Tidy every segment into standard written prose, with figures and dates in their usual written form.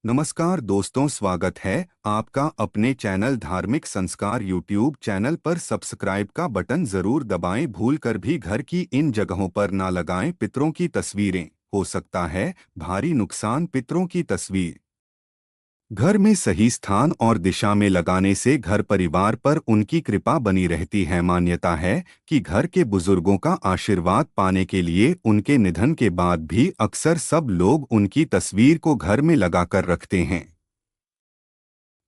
नमस्कार दोस्तों, स्वागत है आपका अपने चैनल धार्मिक संस्कार यूट्यूब चैनल पर। सब्सक्राइब का बटन जरूर दबाएं। भूल कर भी घर की इन जगहों पर ना लगाएं पितरों की तस्वीरें, हो सकता है भारी नुकसान। पितरों की तस्वीर घर में सही स्थान और दिशा में लगाने से घर परिवार पर उनकी कृपा बनी रहती है। मान्यता है कि घर के बुजुर्गों का आशीर्वाद पाने के लिए उनके निधन के बाद भी अक्सर सब लोग उनकी तस्वीर को घर में लगाकर रखते हैं।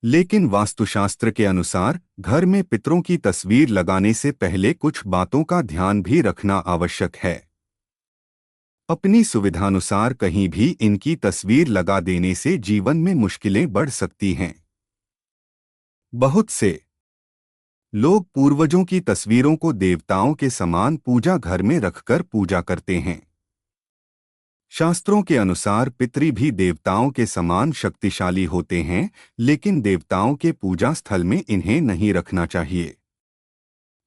लेकिन वास्तुशास्त्र के अनुसार घर में पितरों की तस्वीर लगाने से पहले कुछ बातों का ध्यान भी रखना आवश्यक है। अपनी सुविधानुसार कहीं भी इनकी तस्वीर लगा देने से जीवन में मुश्किलें बढ़ सकती हैं। बहुत से लोग पूर्वजों की तस्वीरों को देवताओं के समान पूजा घर में रखकर पूजा करते हैं। शास्त्रों के अनुसार पितृ भी देवताओं के समान शक्तिशाली होते हैं, लेकिन देवताओं के पूजा स्थल में इन्हें नहीं रखना चाहिए।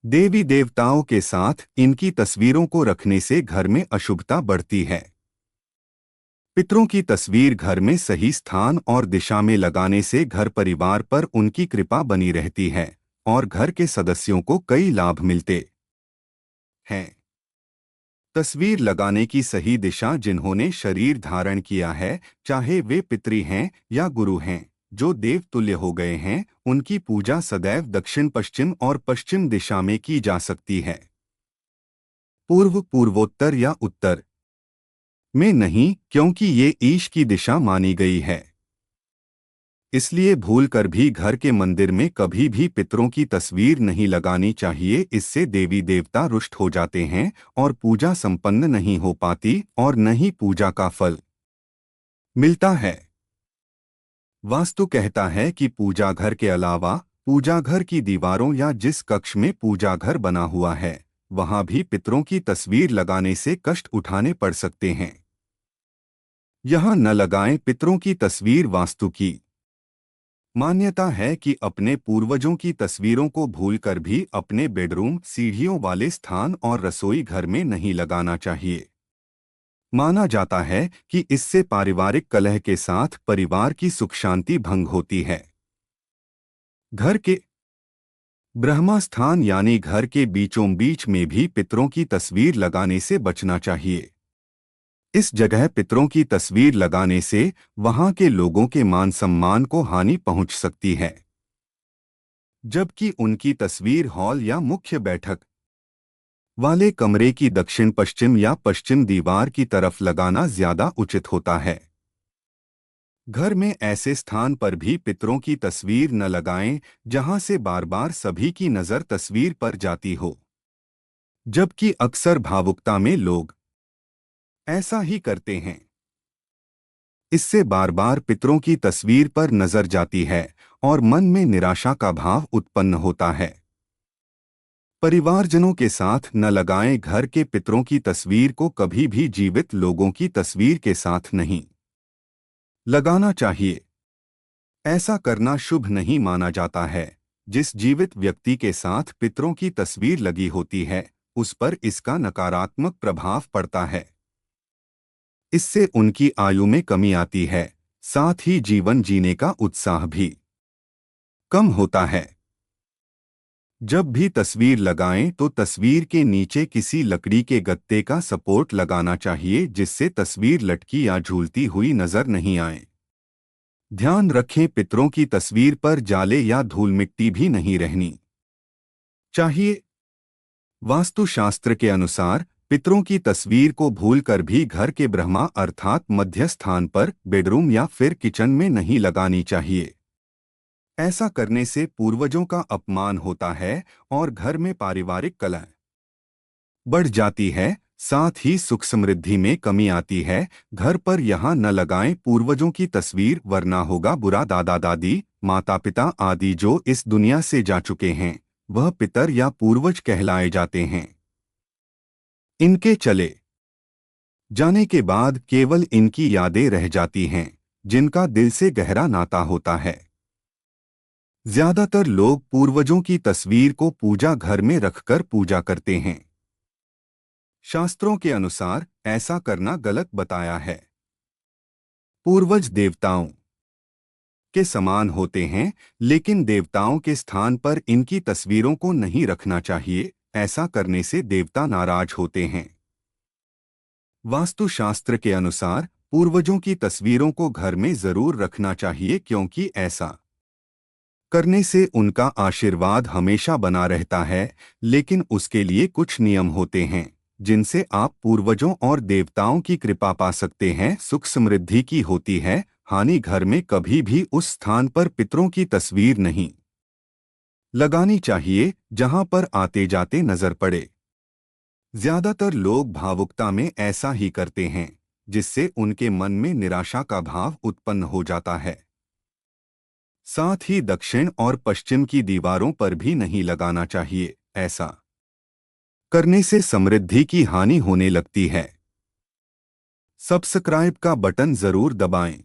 देवी देवताओं के साथ इनकी तस्वीरों को रखने से घर में अशुभता बढ़ती है। पितरों की तस्वीर घर में सही स्थान और दिशा में लगाने से घर परिवार पर उनकी कृपा बनी रहती है और घर के सदस्यों को कई लाभ मिलते हैं। तस्वीर लगाने की सही दिशा। जिन्होंने शरीर धारण किया है, चाहे वे पितृ हैं या गुरु हैं, जो देवतुल्य हो गए हैं, उनकी पूजा सदैव दक्षिण पश्चिम और पश्चिम दिशा में की जा सकती है। पूर्व, पूर्वोत्तर या उत्तर में नहीं, क्योंकि ये ईश की दिशा मानी गई है। इसलिए भूलकर भी घर के मंदिर में कभी भी पितरों की तस्वीर नहीं लगानी चाहिए। इससे देवी देवता रुष्ट हो जाते हैं और पूजा संपन्न नहीं हो पाती और न ही पूजा का फल मिलता है। वास्तु कहता है कि पूजा घर के अलावा पूजा घर की दीवारों या जिस कक्ष में पूजा घर बना हुआ है, वहां भी पितरों की तस्वीर लगाने से कष्ट उठाने पड़ सकते हैं। यहां न लगाएं पितरों की तस्वीर। वास्तु की मान्यता है कि अपने पूर्वजों की तस्वीरों को भूलकर भी अपने बेडरूम, सीढ़ियों वाले स्थान और रसोई घर में नहीं लगाना चाहिए। माना जाता है कि इससे पारिवारिक कलह के साथ परिवार की सुख शांति भंग होती है। घर के ब्रह्मा स्थान यानी घर के बीचों बीच में भी पितरों की तस्वीर लगाने से बचना चाहिए। इस जगह पितरों की तस्वीर लगाने से वहां के लोगों के मान सम्मान को हानि पहुंच सकती है। जबकि उनकी तस्वीर हॉल या मुख्य बैठक वाले कमरे की दक्षिण पश्चिम या पश्चिम दीवार की तरफ लगाना ज्यादा उचित होता है। घर में ऐसे स्थान पर भी पितरों की तस्वीर न लगाएं जहां से बार बार सभी की नजर तस्वीर पर जाती हो। जबकि अक्सर भावुकता में लोग ऐसा ही करते हैं। इससे बार बार पितरों की तस्वीर पर नजर जाती है और मन में निराशा का भाव उत्पन्न होता है। परिवारजनों के साथ न लगाएं। घर के पितरों की तस्वीर को कभी भी जीवित लोगों की तस्वीर के साथ नहीं लगाना चाहिए। ऐसा करना शुभ नहीं माना जाता है। जिस जीवित व्यक्ति के साथ पितरों की तस्वीर लगी होती है, उस पर इसका नकारात्मक प्रभाव पड़ता है। इससे उनकी आयु में कमी आती है, साथ ही जीवन जीने का उत्साह भी कम होता है। जब भी तस्वीर लगाएं तो तस्वीर के नीचे किसी लकड़ी के गत्ते का सपोर्ट लगाना चाहिए, जिससे तस्वीर लटकी या झूलती हुई नजर नहीं आए। ध्यान रखें, पितरों की तस्वीर पर जाले या धूल मिट्टी भी नहीं रहनी चाहिए। वास्तुशास्त्र के अनुसार पितरों की तस्वीर को भूलकर भी घर के ब्रह्मा अर्थात मध्य स्थान पर, बेडरूम या फिर किचन में नहीं लगानी चाहिए। ऐसा करने से पूर्वजों का अपमान होता है और घर में पारिवारिक कलह बढ़ जाती है, साथ ही सुख समृद्धि में कमी आती है। घर पर यहाँ न लगाएं पूर्वजों की तस्वीर, वरना होगा बुरा। दादा दादी, माता पिता आदि जो इस दुनिया से जा चुके हैं, वह पितर या पूर्वज कहलाए जाते हैं। इनके चले जाने के बाद केवल इनकी यादें रह जाती हैं, जिनका दिल से गहरा नाता होता है। ज्यादातर लोग पूर्वजों की तस्वीर को पूजा घर में रखकर पूजा करते हैं। शास्त्रों के अनुसार ऐसा करना गलत बताया है। पूर्वज देवताओं के समान होते हैं, लेकिन देवताओं के स्थान पर इनकी तस्वीरों को नहीं रखना चाहिए। ऐसा करने से देवता नाराज होते हैं। वास्तुशास्त्र के अनुसार पूर्वजों की तस्वीरों को घर में जरूर रखना चाहिए, क्योंकि ऐसा करने से उनका आशीर्वाद हमेशा बना रहता है। लेकिन उसके लिए कुछ नियम होते हैं जिनसे आप पूर्वजों और देवताओं की कृपा पा सकते हैं। सुख समृद्धि की होती है। हानि घर में कभी भी उस स्थान पर पितरों की तस्वीर नहीं लगानी चाहिए जहां पर आते जाते नजर पड़े। ज्यादातर लोग भावुकता में ऐसा ही करते हैं, जिससे उनके मन में निराशा का भाव उत्पन्न हो जाता है। साथ ही दक्षिण और पश्चिम की दीवारों पर भी नहीं लगाना चाहिए। ऐसा करने से समृद्धि की हानि होने लगती है। सब्सक्राइब का बटन जरूर दबाएं।